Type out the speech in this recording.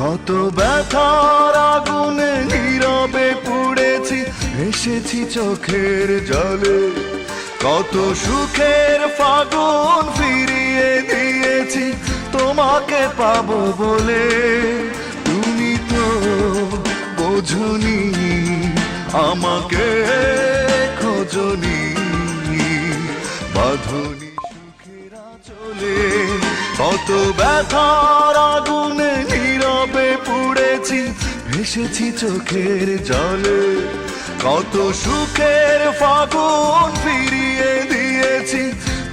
কত ব্যথার আগুনে নীরবে পুড়েছি, এসেছি চোখের জলে। কত সুখের ফাগুন ফিরিয়ে দিয়েছি তোমাকে পাবো বলে। তুমি তো বোঝনি, আমাকে খোঁজনি, বাঁধনি সুখের আঁচলে। কত ব্যথার আগুনে নীরবে পুড়েছি, ভেসেছি চোখের জলে। কত সুখের ফাগুন ফিরিয়ে